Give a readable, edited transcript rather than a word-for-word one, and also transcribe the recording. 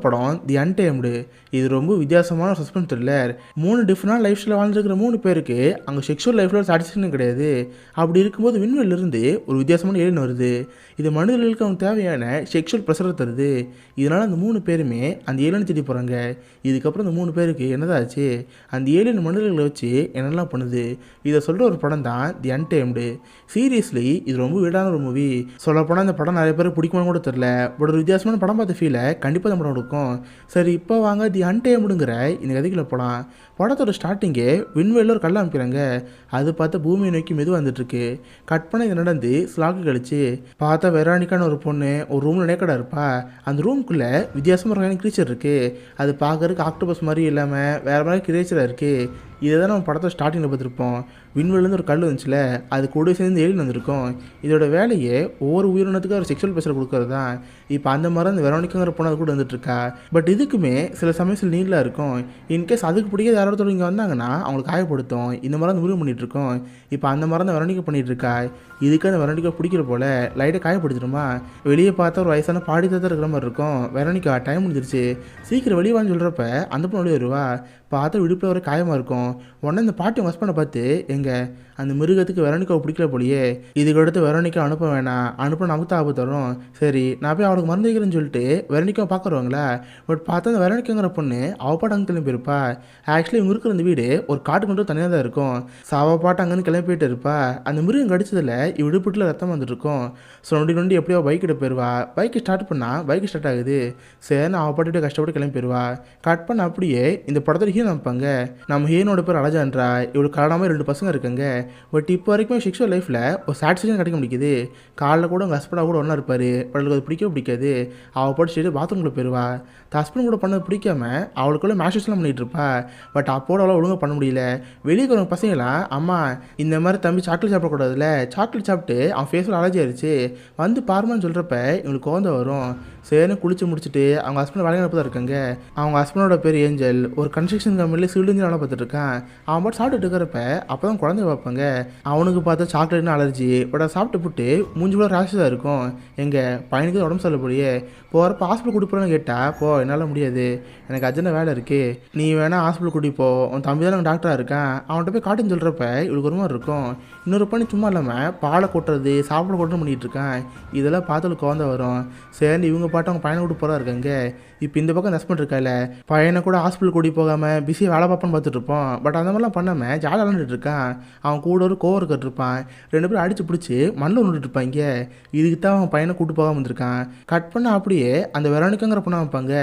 படம் தி அன்டேம்டு. இது ரொம்ப வித்தியாசமான சஸ்பென்ஸ் த்ரில்லர். 3 டிஃப்ரெண்டான லைஃப் ஸ்டைலில் வாழ்ந்துருக்கிற 3 பேருக்கு அங்கே செக்ஷுவல் லைஃப்பில் சாட்டிஸ்ஃபேக்ஷன் கிடையாது. அப்படி இருக்கும்போது விண்வெளியிலிருந்து ஒரு வித்தியாசமான ஏலியன் வருது. இது மனிதர்களுக்கு அவங்க தேவையான செக்ஷுவல் ப்ரெஷரை தருது. இதனால் அந்த 3 பேருமே அந்த ஏலியனை தேடி போகிறாங்க. இதுக்கப்புறம் அந்த 3 பேருக்கு என்னதான் ஆச்சு, அந்த ஏலியன் மனிதர்களை வச்சு என்னெல்லாம் பண்ணுது, இதை சொல்கிற ஒரு படம் தான் தி அன்டேம்டு. சீரியஸ்லி இது ரொம்ப வீடான ஒரு மூவி. சொல்லப்போனால் இந்த படம் நிறைய பேர் பிடிக்குமான்னு கூட தெரில. பட் ஒரு வித்தியாசமான படம் பார்த்த ஃபீலை கண்டிப்பாக இந்த படம் கொடுக்கும். சரி, இப்போ வாங்க தி அன்டேம்டுங்கிற இந்த கதைக்குள்ள போகலாம். படத்தோட ஸ்டார்டிங்கே விண்வெளியில் ஒரு கல்லை அமைக்கிறாங்க. அது பார்த்தா பூமியை நோக்கி மெதுவாக வந்துட்டுருக்கு. கட் பண்ண இது நடந்து ஸ்லாக்கு கழிச்சு பார்த்தா வெரானிக்கான ஒரு பொண்ணு ஒரு ரூமில் நேக்கடாக இருப்பா. அந்த ரூமுக்குள்ளே வித்தியாசமாக ஒரு கிரீச்சர் இருக்குது. அது பார்க்கறதுக்கு ஆக்டோபஸ் மாதிரி இல்லாமல் வேறு மாதிரி கிரீச்சராக இருக்குது. இதை தான் நம்ம படத்தை ஸ்டார்டிங்கில் பார்த்துருப்போம். விண்வெளிலேருந்து ஒரு கல் வந்துச்சுல, அது கூட சேர்ந்து ஏலியன் வந்திருக்கும். இதோட வேலையே ஒவ்வொரு உயிரினத்துக்கும் ஒரு செக்ஷுவல் ப்ரெஷர் கொடுக்கறது தான். இப்போ அந்த மாதிரி அந்த வெரோனிக்காங்கிற பொண்ணு அது கூட வந்துட்டுருக்கா. பட் இதுக்குமே சில சமயத்தில் நீலாக இருக்கும். இன்கேஸ் அதுக்கு பிடிக்காத யாராவது இங்கே வந்தாங்கன்னா அவங்களுக்கு காயப்படுத்தும். இந்த மாதிரி அந்த முடிவு பண்ணிகிட்ருக்கோம். இப்போ அந்த மாதிரி தான் வெரோனிக்கா பண்ணிகிட்ருக்கா. இதுக்கு அந்த வெரோனிக்கா பிடிக்கிற போல் லைட்டாக காயப்படுத்திடுமா. வெளியே பார்த்தா ஒரு வயசான பாடி தான் இருக்கிற மாதிரி இருக்கும். வெரோனிக்கா டைம் முடிஞ்சிருச்சு, சீக்கிரம் வெளியே வான்னு சொல்கிறப்ப அந்த பொண்ணு வெளியே வருவா. பார்த்தா விடுப்பில் ஒரு காயமாக இருக்கும். உடனே இந்த பாட்டி உங்கள் ஹஸ்பண்டை பார்த்து, எங்கே அந்த மிருகத்துக்கு வெரோனிக்காவை பிடிக்கல போலியே, இதுக்கு அடுத்து வெரோனிக்கா அனுப்ப வேணாம், அனுப்ப நமக்கு தான் ஆபத்து தரும். சரி, நான் போய் அவளுக்கு மருந்து வைக்கிறேன்னு சொல்லிட்டு வெரோனிக்காவை பார்க்குறவங்களா. பட் பார்த்தா அந்த வெரோனிக்காங்கிற பொண்ணு அவள் பாட்டு அங்கே கிளம்பி இருப்பா. ஆக்சுவலி இவங்க இருக்கிற அந்த வீடு ஒரு காட்டு கொண்டு தனியாக தான் இருக்கும். ஸோ அவள் பாட்டு அங்கேருந்து கிளம்பி போயிட்டு இருப்பா. அந்த மிருகம் கடிச்சதில் விடுப்புட்டில் ரத்தம் வந்துட்டுருக்கும். ஸோ நொண்டி எப்படியோ பைக்கிட்ட போயிடுவா. பைக்கு ஸ்டார்ட் பண்ணால் பைக்கு ஸ்டார்ட் ஆகுது. சரி, அவள் பாட்டு கஷ்டப்பட்டு கிளம்பி போயிடுவா. கட் பண்ண அப்படியே இந்த படத்தில் ஹீரோ அமைப்பாங்க. நம்ம ஹீரோனோட பேர் அலஜான்ட்ரா. இவளுக்கு கல்யாணமாக 2 பசங்க இருக்காங்க. பட் இப்போ வரைக்கும் செக்ஷுவல் லைஃப்பில் ஒரு சாட்டிஸ்ஃபேக்ஷன் கிடைக்க முடியுது. காலைல கூட உங்கள் ஹஸ்பண்டாக கூட ஒன்றா இருப்பார். அவளுக்கு அது பிடிக்காது. அவள் படிச்சுட்டு பாத்ரூம்குள்ளே போயிடுவா. ஹஸ்பண்ட் கூட பண்ணது பிடிக்காம அவளுக்குள்ள மேஷஸ்லாம் பண்ணிகிட்டு இருப்பா. பட் அப்போட அவளை ஒழுங்காக பண்ண முடியல. வெளியே இருக்கிற பசங்களாம், அம்மா இந்த மாதிரி தம்பி சாக்லேட் சாப்பிடக்கூடாதுல்ல, சாக்லேட் சாப்பிட்டு அவன் ஃபேஸில் அலர்ஜி ஆயிடுச்சு, வந்து பாருமான்னு சொல்கிறப்ப இவங்களுக்கு கோவம் வரும். சரின்னு குளிச்சு முடிச்சுட்டு அவங்க ஹஸ்பண்ட் வேலைக்கு தான் இருக்காங்க. அவங்க ஹஸ்பண்டோட பேர் ஏஞ்சல். ஒரு கன்ஸ்ட்ரக்ஷன் கம்பெனியில் சிவில் இன்ஜின் வேலை பார்த்துட்டு இருக்கான். அவன் பாட்டு சாப்பிட்டுட்டு இருக்கிறப்ப அப்போ தான் குழந்தை பார்ப்பாங்க. அவனுக்கு பார்த்தா சாக்லேட்னு அலர்ஜி. பட் அதை சாப்பிட்டு போட்டு மூஞ்சி போல ராஷஸாக இருக்கும். எங்கள் பையனுக்கு உடம்பு சரியில்லையே, போகிறப்ப ஹாஸ்பிட்டல் கூட்டி போகிறேன்னு கேட்டால், போ என்னால் முடியாது, எனக்கு அர்ஜென்ட்டாக வேலை இருக்குது, நீ வேணால் ஹாஸ்பிட்டல் கூட்டி போ, உன் தம்பி தான் டாக்டராக இருக்கான், அவன்கிட்ட போய் காட்டுன்னு சொல்கிறப்ப இவளுக்கு ஒரு மாதிரி இருக்கும். இன்னொரு பண்ணி சும்மா இல்லாமல் பாலை கொட்டுறது சாப்பிட கொட்டுறது பண்ணிகிட்டு இருக்கான். இதெல்லாம் பார்த்து குழந்தை வரும். சரி, இவங்க பாட்டு அவங்க பையனை கூட்டி போகிறா இருக்காங்க. இப்போ இந்த பக்கம் ஹஸ்பண்ட் இருக்கால, பையனை கூட ஹாஸ்பிட்டல் கூட்டி போகாமல் பிஸியாக வேலை பார்ப்போன்னு பார்த்துட்டு இருப்போம். பட் அந்த மாதிரிலாம் பண்ணாமல் ஜாலியாக விளாண்டுட்டு இருக்கான். அவன் கூட ஒரு கோவர் கட்டிருப்பான். 2 பேரும் அடித்து பிடிச்சி மண்ணில் விட்டுட்டு இருப்பாங்க. இதுக்கு தான் அவன் பையனை கூட்டு போகாமல் வந்திருக்கான். கட் பண்ண அப்படியே அந்த வெரோனிக்காங்கிற பொண்ணை வைப்பாங்க.